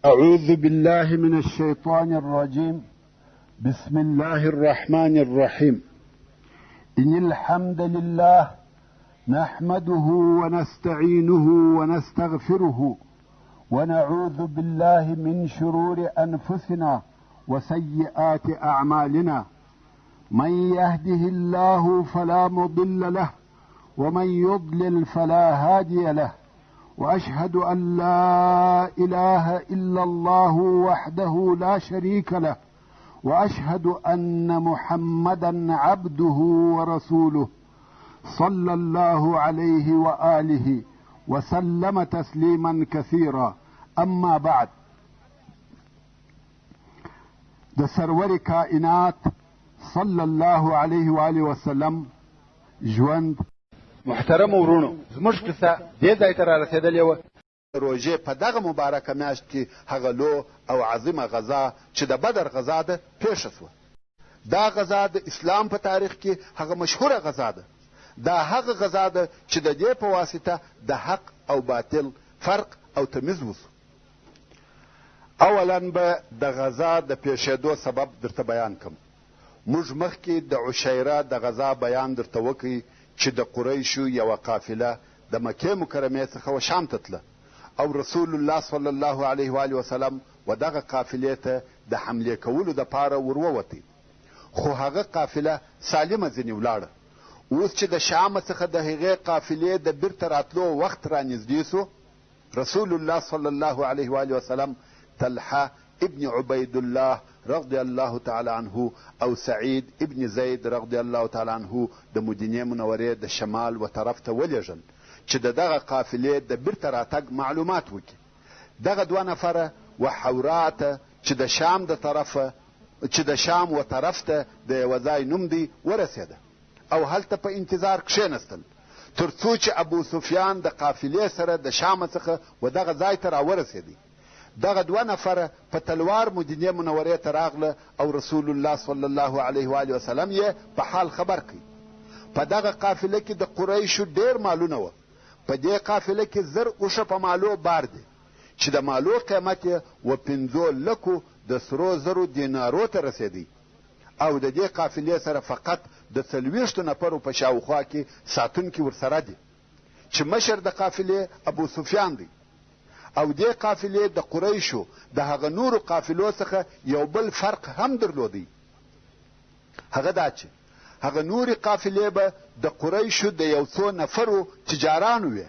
أعوذ بالله من الشيطان الرجيم. بسم الله الرحمن الرحيم. إن الحمد لله نحمده ونستعينه ونستغفره ونعوذ بالله من شرور أنفسنا وسيئات أعمالنا. من يهده الله فلا مضل له ومن يضلل فلا هادي له، وأشهد أن لا إله إلا الله وحده لا شريك له، وأشهد أن محمدا عبده ورسوله صلى الله عليه وآله وسلم تسليما كثيرا. أما بعد، د سرور کائنات صلی الله علیه و آله وسلم ژوند. محترم ورونو، زموږ قصه دې ځای ته را رسېدلې وه. روژې په دغه مبارکه میاشت کې هغه لو او عظیمه غزا چې د بدر غزا ده پیښه سوه. دا غزا د اسلام په تاریخ کې هغه مشهوره غزا ده. دا هغه غزا ده چې د دې په واسطه د حق او باطل فرق او تمیز وسو. اولا به د غزا د پیښېدو سبب درته بیان کم. موږ مخکې د عشیره د غزا بیان درته وکړي چې د قریشو یوه قافله د مکې مکرمې څخه و شام ته تله، او رسول الله صلی الله علیه و آله وسلم و دغه قافلې ته د حملې کولو دپاره ور ووتی، خو هغه قافله سالمه ځینې ولاړه. اوس چې د شامه څخه د هغې قافلې د بیرته راتلو وخت رانږدې سو، رسول الله صلی الله علیه و آله وسلم طلحه ابن عبید الله رضی الله تعالی عنه او سعید ابن زید رضی الله تعالی عنه د مدینې منورې د شمال و طرف ته ولېږل چې د دغه قافلې د بیرته راتګ معلومات وکړي. دغه دوه نفره و حورا ته چې د شام و طرف ته د یوه ځای نوم دی ورسېده، او هلته په انتظار کښېنستل تر څو چې ابو سفیان د قافلې سره د شام څخه و دغه ځای ته راورسېدی. دغه دوه نفره په تلوار مدینې منورې ته راغله او رسول الله صلی الله علیه و آله وسلم یې په حال خبر کړي. په دغه قافله کې د قریشو ډېر مالونه وه. په دې قافله کې 1000 اوښه په مالو بار دي چې د مالو قیمت یې و 5 لکو د سرو زرو دینارو ته رسېدی، او د دې قافلې سره فقط د 40 نفرو په شاوخوا کې ساتونکي ورسره دي چې مشر د قافلې ابو سفیان دی. او دې قافلې د قریشو د هغه نورو قافلو څخه یو بل فرق هم درلودی. هغه دا چې هغه نورې قافلې به د قریشو د یو څو نفرو تجارانو وې،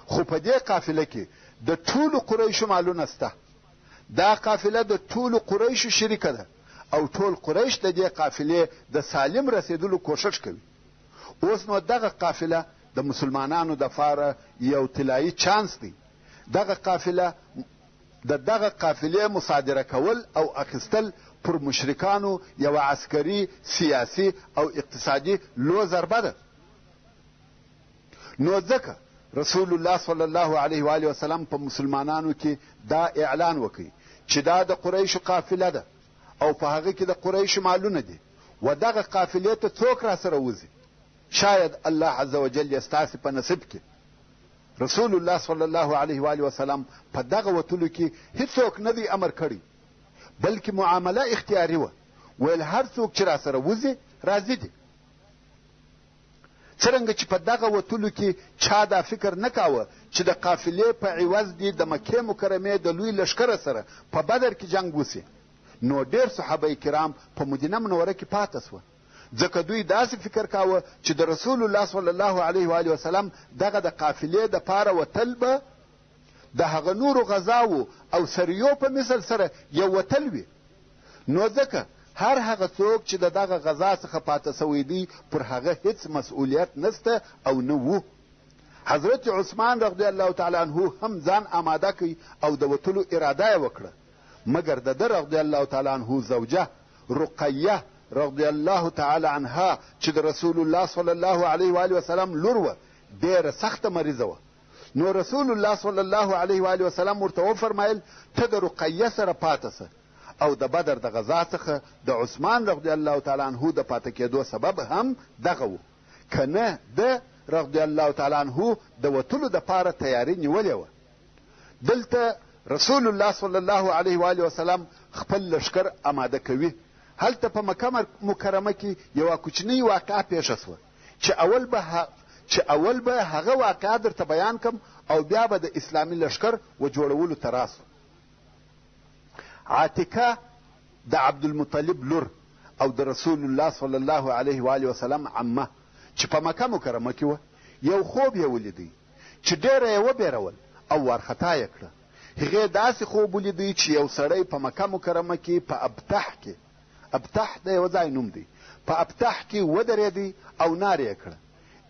خو په دې قافله کې د ټولو قریشو مالونه سته. دا قافله د ټولو قریشو شریکه ده، او ټول قریش د دې قافلې د سالم رسېدلو کوښښ کوي. اوس نو دغه قافله د مسلمانانو دپاره یو طلایي چانس دی. دغه قافلې مصادره کول او اخیستل پر مشرکانو یوه عسکري، سیاسي او اقتصادي لو ضربه ده. نو ځکه رسول الله صلی الله علیه و آله وسلم په مسلمانانو کې دا اعلان وکړي چې دا د قریشو قافله ده او په هغه کې د قریشو مالونه دي، و دغه قافلې ته څوک را سره وځي، شاید الله عز وجل یې ستاسې په نصیب کې. رسول الله صلی الله علیه و آله وسلم په دغه وتلو کې هیڅوک نه دی امر کړی، بلکې معامله اختیاري وه. ویل هر څوک چې را سره وځي راضي دي. څرنګه چې په دغه وتلو کې چا دا فکر نه کاوه چې د قافلې په عوض دی د مکې مکرمې د لوی لښکره سره په بدر کې جنګ وسي، نو ډېر صحابه کرام په مدینه منوره کې پاته سوه، ځکه دوی داسې فکر کاوه چې د رسول الله صلی الله علیه و آله وسلم دغه د قافلې دپاره وتل به د هغه نورو غزاو او سریو په مثل سره یو وتل وي. نو ځکه هر هغه څوک چې د دغه غزا څخه پاته سوی دی پر هغه هیڅ مسؤلیت نسته او نه وو. حضرت عثمان رضی الله تعالی عنه هم ځان آماده کوي او د وتلو اراده یې وکړه، مګر د ده رضی الله تعالی عنه زوجه رقیه رضی الله تعالی عنها چې د رسول الله صلی الله علیه و آله وسلم لور وه، ډېره سخته مریضه وه. نو رسول الله صلی الله علیه و آله وسلم ورته وفرمایل ته د رقیه سره پاته سه، او د بدر د غزا څخه د عثمان رضی الله تعالی عنه د پاته کېدو سبب هم دغه و، که نه ده رضی الله تعالی عنه د وتلو دپاره تیاري نیولې وه. دلته رسول الله صلی الله علیه و آله وسلم خپل لشکر آماده کوي. هلته په مکه مکرمه کې یوه کوچنۍ واقعه پیښه سوه چې اول به هغه واقعه درته بیان کم او بیا به د اسلامي لشکر و جوړولو ته راسو. عاتکه د عبدالمطلب لور او د رسول الله صلی الله علیه و آله وسلم عمه چې په مکه مکرمه کې وه، یو خوب یې ولیدی چې ډېره یې وبېرول او وارخطا یې کړه. هغې داسې خوب ولیدی چې یو سړی په مکه مکرمه کې په ابتح د یوه ځای نوم دی، په ابتح کې ودرېدی او نارې یې کړه: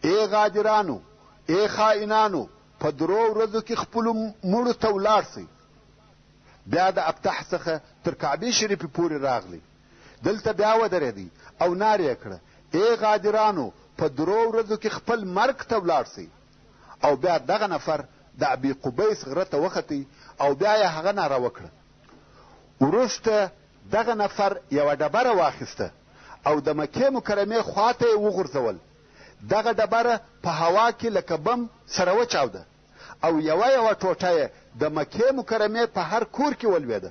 ای غادرانو، ای خائنانو، په 3 ورځو کې خپلو مړو ته ولاړ سئ. بیا د ابتح څخه تر کعبې شریفې پورې راغلی، دلته بیا ودرېدی او نارې یې کړه: ای غادرانو، په 3 ورځو کې خپل مرګ ته ولاړ سئ. او بیا دغه نفر د ابي قبیس غره ته وختي او بیا یې هغه ناره وکړه. وروسته دغه نفر یوه ډبره واخیسته او د مکې مکرمې خواته یې وغورځول. دغه ډبره په هوا کې لکه بم سره وچاوده او یوه ټوټه یې د مکې مکرمې په هر کور کې ولوېده.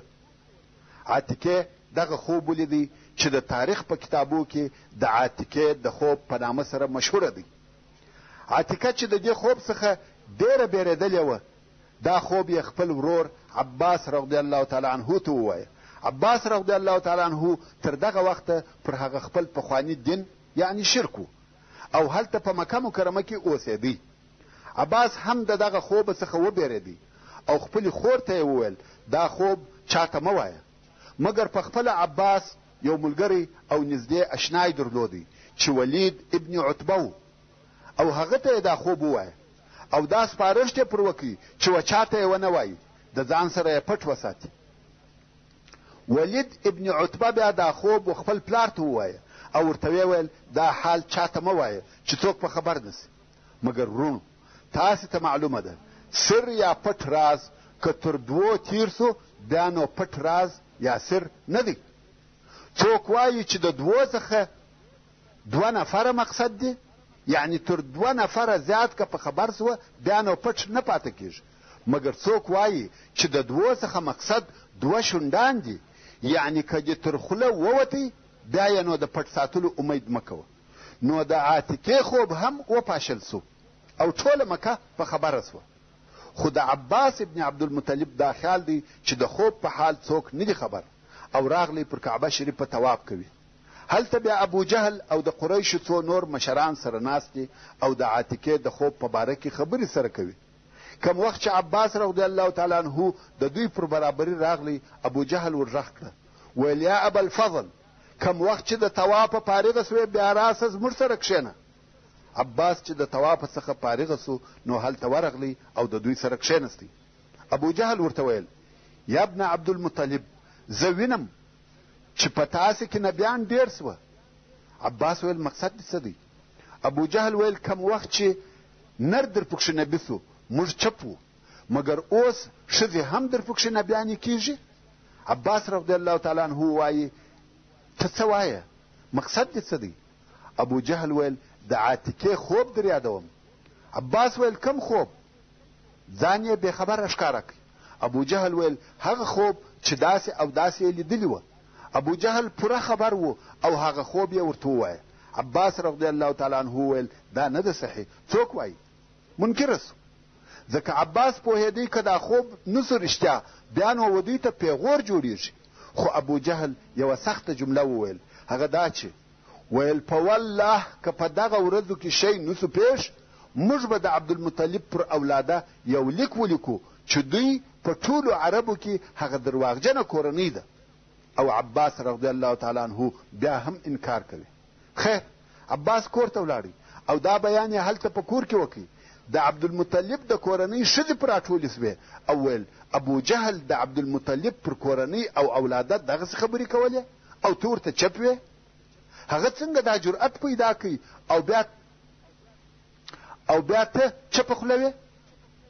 عاتکې دغه خوب ولیدی چې د تاریخ په کتابو کې د عاتکې د خوب په نامه سره مشهوره دی. عاتکه چې د دې خوب څخه ډېره بیرېدلې وه، دا خوب یې خپل ورور عباس رضی الله تعالی عنه ته ووایه. عباس رضی الله تعالی عنه تر دغه وخته پر هغه خپل پخواني دین یعنی شرک و او هلته په مکه مکرمه کې اوسېدی. عباس هم د دغه خوب څخه وبېرېدی او خپلې خور ته یې وویل: دا خوب چاته مه وایه. مګر په خپله عباس یو ملګری او نږدې اشنای درلودی چې ولید ابن عتبه و او هغه ته یې دا خوب ووایه او دا سپارښت یې پر وکړي چې و چاته یې ونه وایي، د ځان سره یې پټ وساتي. ولید ابن عتبه بیا دا خوب و خپل پلار ته ووایه او ورته ویې ویل: دا حال چاته مه وایه چې څوک په خبر نسي. مګر ورونو، تاسې ته معلومه ده سر یا پټ راز که تر 2 تیر سو بیا نو پټ راز یا سر نه دی. څوک وایي چې د 2 څخه 2 نفره مقصد دی، یعنی تر 2 نفره زیات که په خبر سوه بیا نو پټ نه پاته کېږي. مګر څوک وایي چې د 2 څخه مقصد 2 شونډان دي، یعنی که دې تر خوله ووتی بیا یې نو د پټ ساتلو امید مه کوه. نو د عاتکې خوب هم وپاشل سو او ټوله مکه په خبره سوه. خو د عباس ابن عبدالمطلب دا خیال دی چې د خوب په حال څوک نه دي خبر او راغلی پر کعبه شریف په طواف کوي. هلته بیا ابو جهل او د قریشو څو نور مشران سره ناست دي او د عاتکې د خوب په باره کې خبرې سره کوي. کم وخت چې عباس رضی الله تعالی عنه د دوی پر برابري راغلی، ابو جهل ورغږ کړه، ویل: یا ابا الفضل، کم وخت چې د طوافه فارغه سوې بیا راسه زموږ سره کښېنه. عباس چې د طوافه څخه فارغه سو نو هلته ورغلی او د دوی سره کښېنستی. ابو جهل ورته ویل: یا ابن عبدالمطلب، زه وینم چې په تاسې کې نبیان ډېر سوه. عباس ویل: مقصد دې څه دی؟ ابو جهل ویل: کم وخت چې نر در پکښې نبي سو موږ چپ وو، مګر اوس ښځې هم در پکښې نبیانې کېږي. عباس رضی الله تعالی عنه وایي: ته څه وایه؟ مقصد دې څه دی؟ ابو جهل ویل: د عاتکې خوب در یادوم. عباس ویل: کم خوب؟ ځان یې بېخبره ښکاره کړي. ابو جهل ویل: هغه خوب چې داسې او داسې یې لیدلي وه. ابو جهل پوره خبر و او هغه خوب یې ورته ووایه. عباس رضی الله تعالی عنه ویل: دا نه ده صحیح، څوک وایي؟ منکره سو. ځکه عباس پوهېدی که دا خوب نه سو رښتیا بیا نو و دوی ته پیغور جوړېږي. خو ابو جهل یوه سخته جمله وویل، هغه دا چې ویل: په والله که په دغه ورځو کې شی نه سو پیښ، موږ به د عبدالمطلب پر اولاده یو لیک ولیکو چې دوی په ټولو عربو کې هغه درواغجنه کورنۍ ده. او عباس رضی الله تعالی عنه بیا هم انکار کوي. خیر، عباس کور ته ولاړی او دا بیان یې هلته په کور کې وکړي. د عبدالمطلب د کورنۍ ښځې پر راټولې سوې او ویل: ابو جهل د عبدالمطلب پر کورنۍ او اولاده دغسې خبرې کولې او ته ورته چپ وې؟ هغه څنګه دا جرأت پیدا کوي او بیا ته چپه خوله وې؟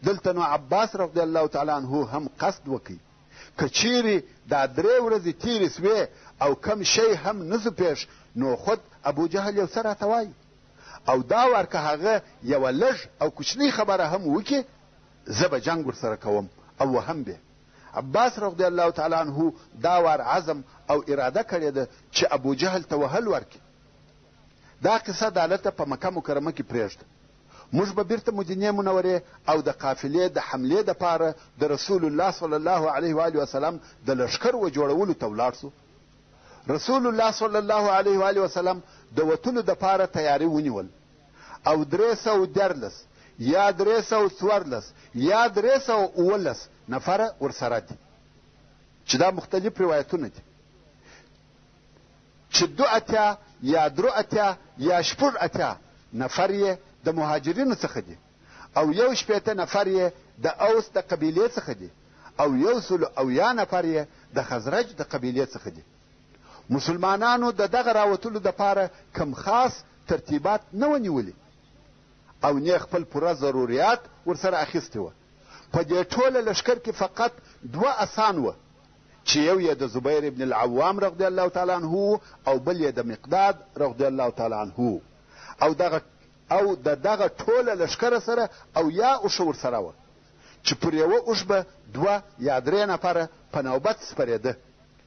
دلته نو عباس رضی الله تعالی عنه هم قصد وکړي که چیرې دا 3 ورځې تېرې سوې او کم شی هم نه سو پیښ نو خود ابو جهل یو څه راته وایي او دا ور که هغه یوه لږ او کوچنۍ خبره هم وکړي زه به جنګ ورسره کوم او هم به. عباس رضی الله تعالی عنه دا وار عزم او اراده کړې ده چې ابو جهل ته وهل ورکړي. دا قصه دالته په مکه مکرمه کې پرېږده. موږ به بیرته مدینې منورې او د قافلې د حملې دپاره د رسول الله صلی الله علیه و آله وسلم د لښکر و جوړولو ته ولاړ سو. رسول الله صلی الله علیه و آله وسلم د وتلو دپاره تیاری ونیول او 314 یا 314 یا 319 نفره ورسره دي، چې دا مختلف روایتونه دي، چې 2 یا 3 یا 4 نفر یې د مهاجرینو څخه دي او 1 نفر یې د اوس د قبیلې څخه دي او 100 نفر یې د خزرج د قبیلې څخه دي. مسلمانانو د دغه راوتلو دپاره کم خاص ترتیبات نه ونیولي او نه خپل پوره ضروریات ورسره اخیستې وه. په دې ټوله لښکر کې فقط 2 اسان وه، چې یو یې د زبیر ابن العوام رضی الله تعالی عنه او بل یې د مقداد رضی الله تعالی عنه او د دغه ټوله لښکره سره او یا اوښه ورسره وه، چې پر یوه اوښ به 2 یا 3 نفره په نوبت سپرېده.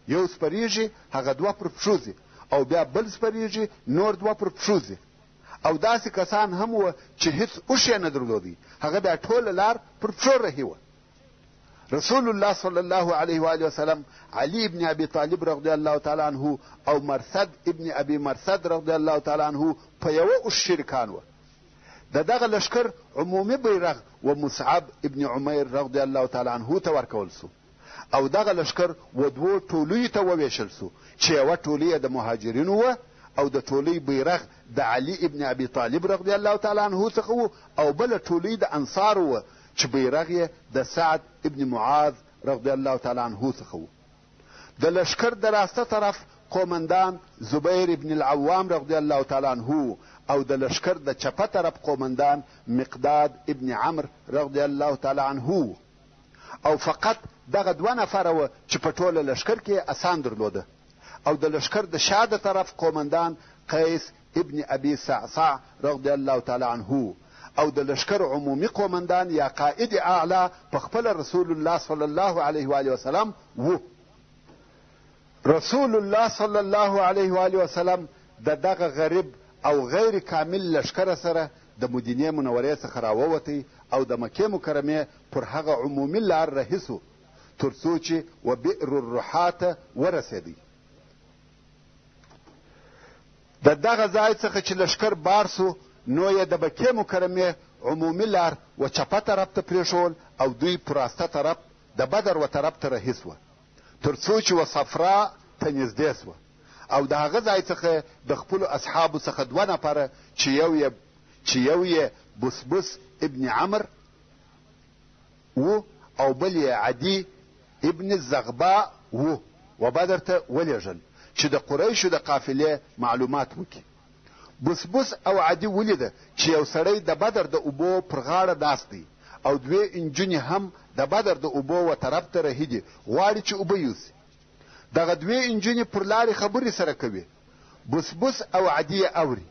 یو سپریږي هغه 2 پر پښو ځي او بیا بل سپریږي نور 2 پر پښو ځي. او داسې کسان هم وه چې هیڅ اوښ یې نه درلودی، هغه بیا ټوله لار پر پښو رهي وه. رسول الله صلی الله علیه و آله وسلم علی ابن ابي طالب رضی الله تعالی عنه او مرثد ابن ابي مرثد رضی الله تعالی عنه په یوه اوښ شریکان وه. د دغه لښکر عمومي بیرغ و مصعب ابن عمیر رضی الله تعالی عنه ته ورکول سو او دغه لښکر و 2 ټولیو ته وویشل سو، چې یوه ټولۍ د مهاجرینو وه او د ټولۍ بیرغ د علي ابن ابي طالب رضی الله تعالی عنه څخه و او بله ټولۍ د انصارو وه چې بیرغ یې د سعد ابن معاذ رضی الله تعالی عنه څخه و. د لښکر د راسته طرف قومندان زبیر ابن العوام رضی الله تعالی عنه او د لښکر د چپه طرف قومندان مقداد ابن عمرو رضی الله تعالی عنه او فقط دغه 2 نفره وه چې په ټوله لښکر کې اسان درلوده. او د لښکر د شاده طرف قومندان قیس ابن ابي صعصع رضی الله تعالی عنه او د لښکر عمومي قومندان یا قائد اعلی په خپل رسول الله صلی الله علیه و آله وسلم و. رسول الله صلی الله علیه و آله وسلم د دغه غریب او غیر کامل لښکره سره د مدینې منورې څخه راووتی او د مکې مکرمې پر هغه عمومي لار رهي سو تر څو چې و بئر الرحا ته ورسېدی. د دغه ځای څخه چې لښکر بار سو نو یې د مکې مکرمې عمومي لار و چپه طرف ته پرېښول او دوی پر راسته طرف د بدر و طرف ته رهي سوه تر څو چې و صفرا ته نږدې سوه او د هغه ځای څخه د خپلو اصحابو څخه 2 نفره چې یو یې بسبس ابن عمرو و او بل یې عدي ابن الزغباء و بدر ته ولېږل چې د قریشو د قافلې معلومات وکړي. بسبس او عدي ولیده چې یو سړی د بدر د اوبو پر غاړه ناست دی او 2 انجونې هم د بدر د اوبو و طرف ته رهي دي، غواړي چې اوبه یوسي. دغه 2 انجونې پر لارې خبرې سره کوي. بسبس او عدي یې اوري،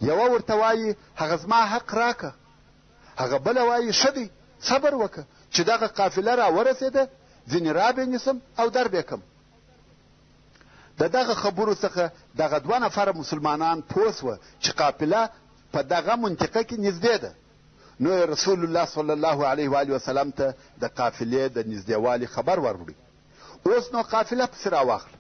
یوه ورته وایي هغه زما حق راکه، هغه بله وایي ښه دی صبر وکه چې دغه قافله را ورسېده ځینې را به نیسم او در به کم. د دغه خبرو څخه دغه 2 نفره مسلمانان پوه سوه چې قافله په دغه منطقه کې نږدې ده. نو رسول الله صلی الله علیه و آله وسلم ته د قافلې د نږدېوالي خبر وروړي. اوس نو قافله پسې راواخله.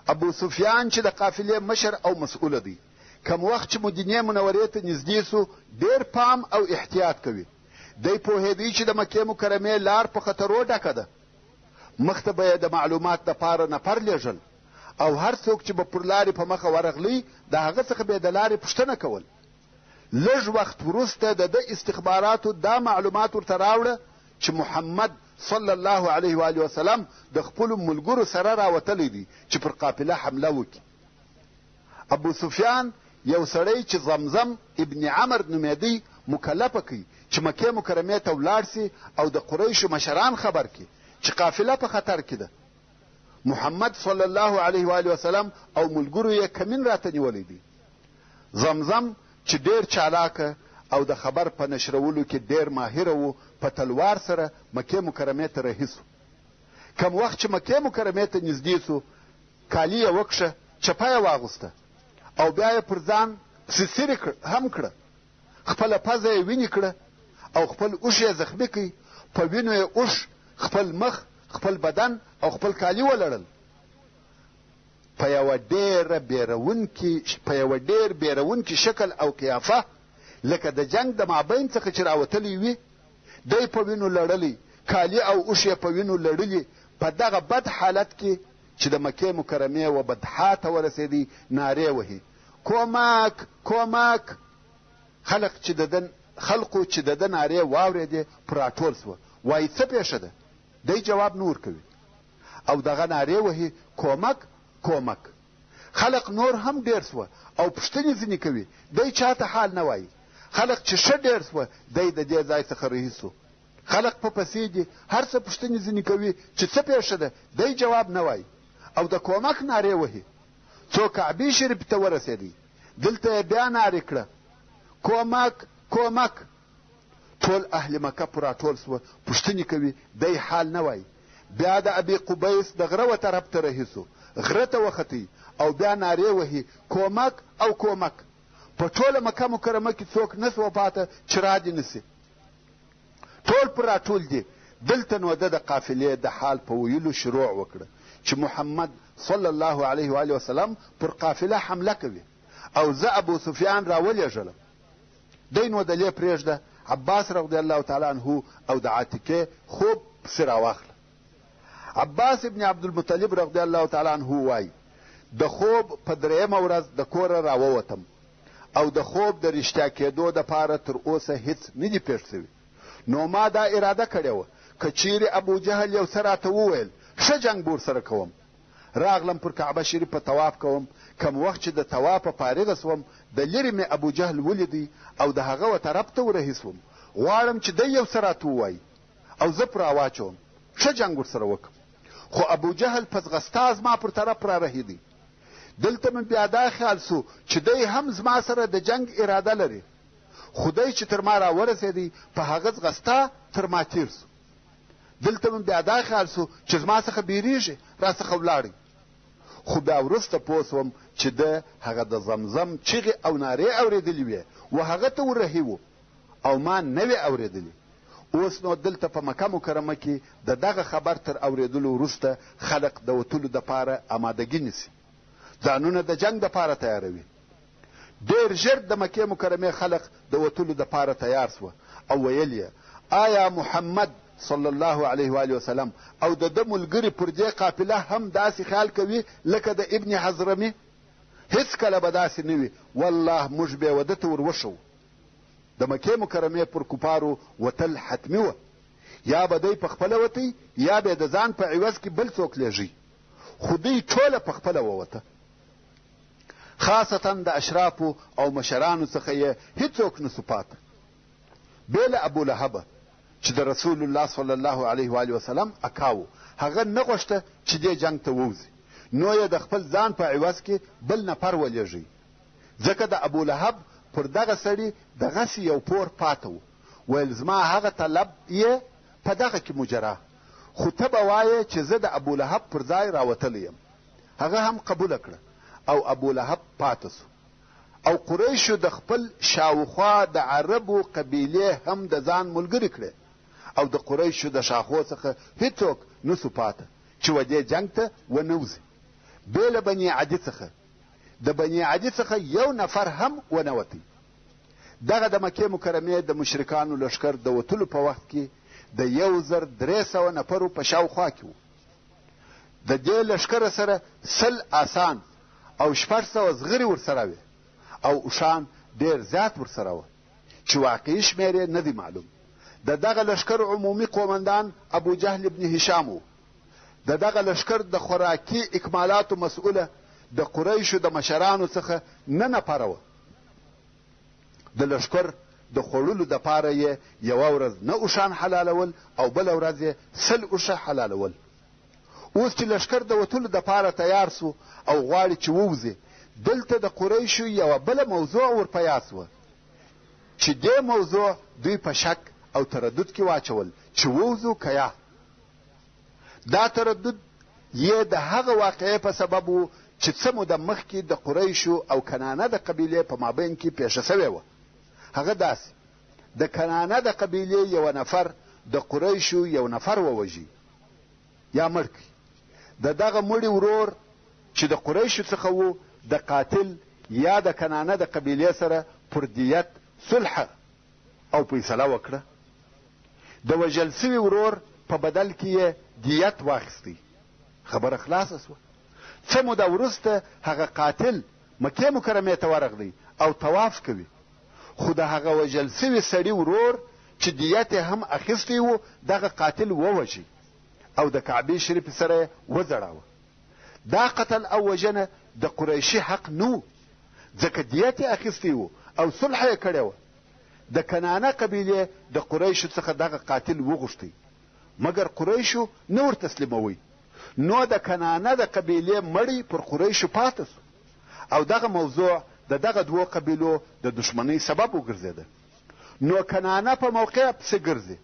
ابو سفیان چې د قافلې مشر او مسؤله دی، کم وخت چې مدینې منورې ته نږدې سو ډېر پام او احتیاط کوي. دی پوهېدی چې د مکې مکرمې لار په خطرو ډکه ده. مخته به یې د معلومات دپاره نفر لېږل او هر څوک چې به پر لارې په مخه ورغلی د هغه څخه به یې د لارې پوښتنه کول. لږ وخت وروسته د ده استخباراتو دا معلومات ورته راوړه چې محمد صلی الله علیه و آله وسلم د خپلو ملګرو سره راوتلی دی چې پر قافله حمله وکړي. ابو سفیان یو سړی چې زمزم ابن عمرو نومېدی مکلفه کوي چې مکې مکرمې ته ولاړ سي او د قریشو مشران خبر کړي چې قافله په خطر کې ده. محمد صلی الله علیه و آله وسلم او ملګرو یې کمین راته نیولی دی. زمزم چې ډېر چالاکه او د خبر په نشرولو کې ډېر ماهره و په تلوار سره مکې مکرمې ته رهي سو. کم وخت چې مکې مکرمې ته نږدې سو کالي یې وکشه چپه یې واغوسته او بیا یې پر ځان سیسیرې هم کړه خپله پزه یې وینې کړه او خپل اوښ یې زخمي کړي په وینو یې اوښ خپل مخ خپل بدن او خپل کالي ولړل په یوه ډېر بیرونکي شکل او قیافه لکه د جنگ د مابین څخه چې راوتلی وي دی په وینو لړلی کالي او اوښ یې په وینو لړلي په دغه بد حالت کې چې د مکې مکرمې و بدحا ته ورسېدی نارې وهي کومک کومک خلقو چې د ده نارې واورېدې پر راټول سوه وایي څه پېښه ده دی جواب نه ورکوي او دغه نارې وهي کومک کومک خلق نور هم ډېر سوه او پوښتنې ځینې کوي دی چاته حال نه وایي خلق چې ښه ډېر سوه دی د دې ځای څخه رهي سو خلق په پسې دي هر څه پوښتنې ځینې کوي چې څه پېښه ده دی جواب نه وایي او د کومک نارې وهي څو کعبې شریف ته ورسېدی دلته یې بیا نارې کړه کومک کومک ټول اهل مکه پر راټول سوه پوښتنې کوي دی حال نه وایي بیا د ابي قبیس د غره و طرف ته رهي سو غره ته وختي او بیا نارې وهي کومک او کومک په ټوله مکه مکرمه کې څوک نه سوه پاته چې را دې نسي ټول پر راټول دي دلته نو د قافلې د حال په ویلو شروع وکړه چې محمد صلی الله علیه و وسلم پر قافله حمله کوي او زه ابو سفیان راولېږلم دی نو دلې پرېږده عباس رضی الله تعالی عنه او د عاتکې خوب پسې راواخله عباس ابن عبدالمطلب رضی الله تعالی عنه وایي د خوب په درېیمه ورځ د کوره راووتم او د خوب د رښتیا کېدو دپاره تر اوسه هیڅ نه دي پېښ سوي نو ما دا اراده کړې وه که چیرې ابو جهل یو څه راته وویل ښه جنګ به ورسره کوم راغلم پر کعبه شریف په طواف کوم کم وخت چې د طوافه فارغه سوم د لرې مې ابو جهل ولیدی او د هغه و طرف ته ورهي سوم غواړم چې دی یو څه راته ووایي او زه پر راواچوم ښه جنګ ورسره وکړم خو ابو جهل په ځغستا زما پر طرف را رهیدی دلته مې بیا دا خیال سو چې دی هم زما سره د جنگ اراده لري خو دی چې تر ما راورسېدی په هغه ځغستا تر ما تیر سو دلته مې بیا دا خیال سو چې زما څخه بیریږي راڅخه ولاړی خو بیا وروسته پوه سوم چې ده هغه د زمزم چیغې او نارې اورېدلې وې و هغه ته ورهي و او ما نه وې اورېدلې اوس نو دلته په مکه مکرمه کې د دغه خبر تر اورېدلو وروسته خلق د وتلو دپاره امادګي نیسي ځانونه د جنګ دپاره تیاروي ډېر ژر د مکې مکرمې خلق د وتلو دپاره تیار سوه او ویل یې آیا محمد صلی الله علیه و وسلم او د ده ملګري پر دې قافله هم داسې خیال کوي لکه د ابن حضرمي هېڅکله به داسې نه وي والله موږ بې وده ته ور وښو د مکې مکرمې پر کفارو وتل حتمي وه یا به دی په خپله وتی یا به د ځان په عوض کې بل څوک لېږي خو دوی ټوله په خپله ووته خاصتا د اشرافو او مشرانو څخه یې هېڅوک نه سو پاته بې له ابولهبه چې د رسول الله صلی الله علیه و وسلم اکاو هغه نه غوښته چې دې جنګ ته ووځي نو یې د خپل ځان په عوض کې بل نفر ولېږي ځکه د ابولهب پر دغه سړي دغسې یو پور پاته و ویل زما هغه طلب یې په دغه کې مجرا خو ته به وایې چې زه د ابولهب پر ځای راوتلی یم هغه هم قبوله کړه او ابولهب پاته سو او قریشو د خپل شاوخوا د عربو قبیلې هم د ځان ملګري کړې او د قریشو د شاخو څخه هیڅوک نسو پاته چې و دې جنګ ته ونه وځي بې له بني عدي څخه د بني عدي څخه یو نفر هم ونه وتی دغه د مکې مکرمې د مشرکانو لښکر د وتلو په وخت کې د 1300 نفرو په شاوخوا کې و د دې لښکره سره 100 آسان او 600 زغري ورسره وې او اوښان ډېر زیات ورسره وه چې واقعي شمېر یې نه دی معلوم د دغه لښکر عمومي قومندان ابو جهل ابن هشام و د دغه لښکر د خوراکي اکمالاتو مسؤله د قریشو د مشرانو څخه نه نفره وه د لښکر د خوړلو دپاره یې یوه ورځ نه اوښان حلالول او بله ورځ یې 100 اوښه حلالول اوس چې لښکر د وتلو دپاره تیار سو او غواړي چې ووځي دلته د قریشو یوه بله موضوع ورپه یاد سوه چې دې موضوع دوی په شک او تردد کې واچول چې ووځو که یا دا تردد یې د هغه واقعې په سبب و چې څه موده مخکې د قریشو او کنانه د قبیلې په مابین کې پیښه سوې وه. هغه داسې د کنانه د قبیلې یو نفر د قریشو یو نفر ووژي یا مړ کړي. د دغه مړي ورور چې د قریشو څخه و د قاتل یا د کنانه د قبیلې سره پر دیت صلح او فیصله وکړه. د وژل سوي ورور په بدل کې یې دیت واخیستی. خبره خلاصه سوه. څه موده وروسته هغه قاتل مکې مکرمې ته ورغلی او طواف کوي، خو د هغه وژل سوي سړي ورور چې دیت یې هم اخیستی و دغه قاتل ووژي او د کعبې شریفې سره یې وځړاوه. دا قتل او وژنه د قریشي حق نه و، ځکه دیت یې اخیستی و او صلح یې کړې وه. د کنانه قبیلې د قریشو څخه دغه قاتل وغوښتی، مګر قریشو نه ور تسلیموي. نو د کنانه د قبیلې مړی پر قریشو پاته سو او دغه موضوع د دغه دوو قبیلو د دشمنۍ سبب وګرځېده. نو کنانه په موقع پسې ګرځي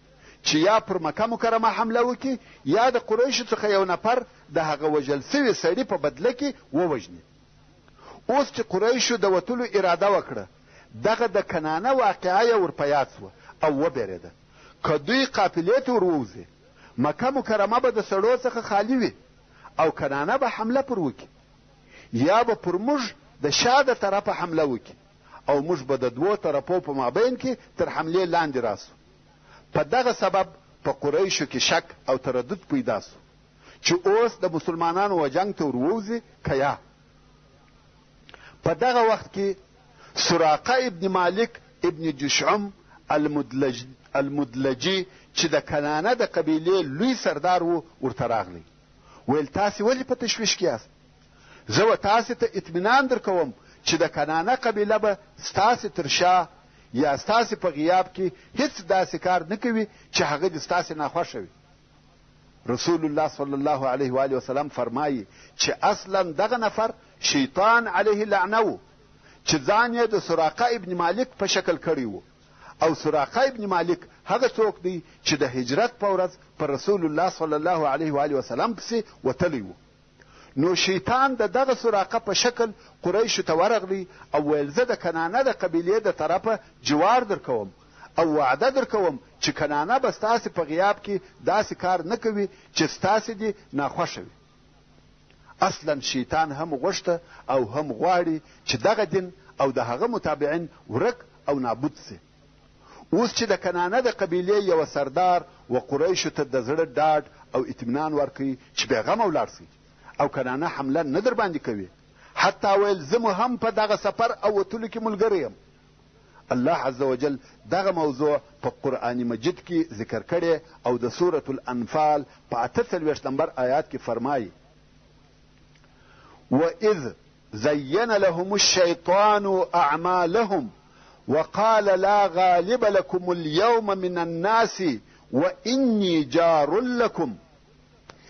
چې یا پر مکه مکرمه حمله وکړي یا د قریشو څخه یو نفر د هغه وژل سوي سړي په بدله کې ووژني. اوس چې قریشو د وتلو اراده وکړه، دغه د کنانه واقعه یې ور په یاد سوه او وبېرېده. که دوی قافلې ته ور ووځي، مکه مکرمه به د سړو څخه خالي وي او کنانه به حمله پر وکړي، یا به پر موږ د شا د طرفه حمله وکړي او موږ به د دوو طرفو په مابین کې تر حملې لاندې راسو. په دغه سبب په قریشو کې شک او تردد پیدا سو چې اوس د مسلمانانو و جنګ ته ور ووځي که یا. په دغه وخت کې سراقه ابن مالک ابن جشعم المدلجي چې د کنانه د قبیلې لوی سردار و ورته راغلی. ویل تاسې ولې په تشویش کې یاست؟ زه و تاسې ته اطمینان در کوم چې د کنانه قبیله به ستاسې تر شا یا ستاسې په غیاب کې هیڅ داسې کار نه کوي چې هغه د ستاسې ناخوښه وي. رسول الله صلی الله علیه و آله وسلم فرمایي چې اصلا دغه نفر شیطان علیه لعنه و چې ځان یې د سراقه ابن مالک په شکل کړی و، او سراقه ابن مالک هغه څوک دی چې د هجرت په ورځ پر رسول الله صلی الله علیه و آله وسلم پسې وتلی و. نو شیطان د دغه سراقه په شکل قریشو ته ورغلی او ویل زه د کنانه د قبیلې د طرفه جوار در کوم او وعده در کوم چې کنانه به ستاسې په غیاب کې داسې کار نه کوي چې ستاسې دې ناخوښه وي. اصلا شیطان هم غوښته او هم غواړي چې دغه دین او د هغه متابعین ورک او نابود سي. اوس چې د کنانه د قبیلې یو سردار و قریشو ته د زړه ډاډ او اطمینان ورکوي چې بېغمه ولاړ سي او کنانه حمله نه در باندې کوي، حتی ویل زه مو هم په دغه سفر او وتلو کې ملګری یم. الله عز وجل دغه موضوع په قرآن مجید کې ذکر کړی او د سورة الانفال په 48 نمبر آیات کې فرمایي: وَإِذْ زَيَّنَ لَهُمُ الشَّيْطَانُ أَعْمَالَهُمْ وَقَالَ لَا غَالِبَ لَكُمُ الْيَوْمَ مِنَ النَّاسِ وَإِنِّي جَارٌ لَكُمْ.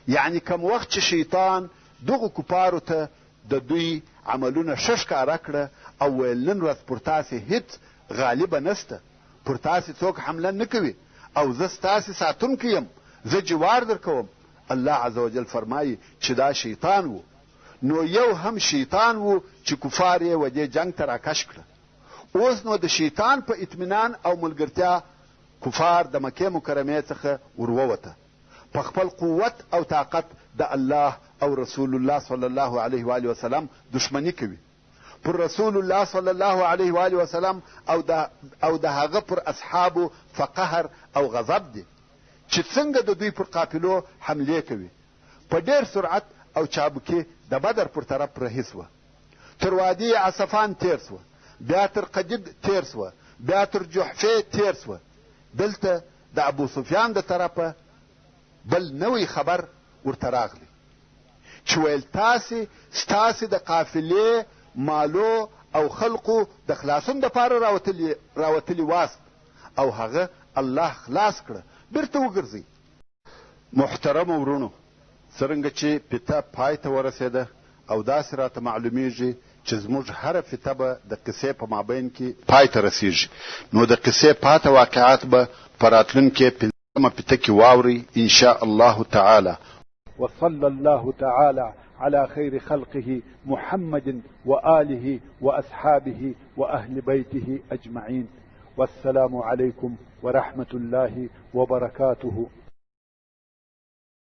یعنی کم وخت چې شیطان دغو کفارو ته د دوی عملونه ښه ښکاره کړه او ویل نن ورځ پر تاسې هیڅ غالبه نسته، پر تاسې څوک حمله نه کوي او زه ستاسې ساتونکی یم، زه جوار در کوم. الله عز وجل فرمایي چې دا شیطان و. نو یو هم شیطان و چې کفار یې و دې جنګ ته راکش کړه. اوس نو د شیطان په اطمینان او ملګرتیا کفار د مکې مکرمې څخه ورووته، په خپل قوت او طاقت د الله او رسول الله صلی الله علیه و آله وسلم دشمنی کوي. پر رسول الله صلی الله علیه و آله وسلم او د هغه پر اصحابو فقهر او غضب دي چې څنګه د دوی پر قافلو حملې کوي. په ډېر سرعت او چابکي د بدر پر طرف رهي سوه، تر وادي عصفان تیر سوه، بیا تر قدید تیر سوه، بیا تر جحفې تیر سوه. دلته د ابو سفیان د طرفه بل نوی خبر ورته راغلی چې ویل ستاسې د قافلې مالو او خلقو د خلاصون دپاره راوتلي واست او هغه الله خلاص کړه، بیرته وګرځئ. محترمو ورونو، څرنګه چې فته پای ته ورسېده او داسې راته معلومیږي چې زموږ هره فته به د قصې په مابین کې پای ته رسیږي، نو د قصې پاته واقعات به په راتلونکي 5مه فته کې واورئ ان شاء الله تعالی. وصلى الله تعالى على خير خلقه محمد وآله وأصحابه وأهل بيته أجمعين. والسلام عليكم ورحمة الله وبركاته.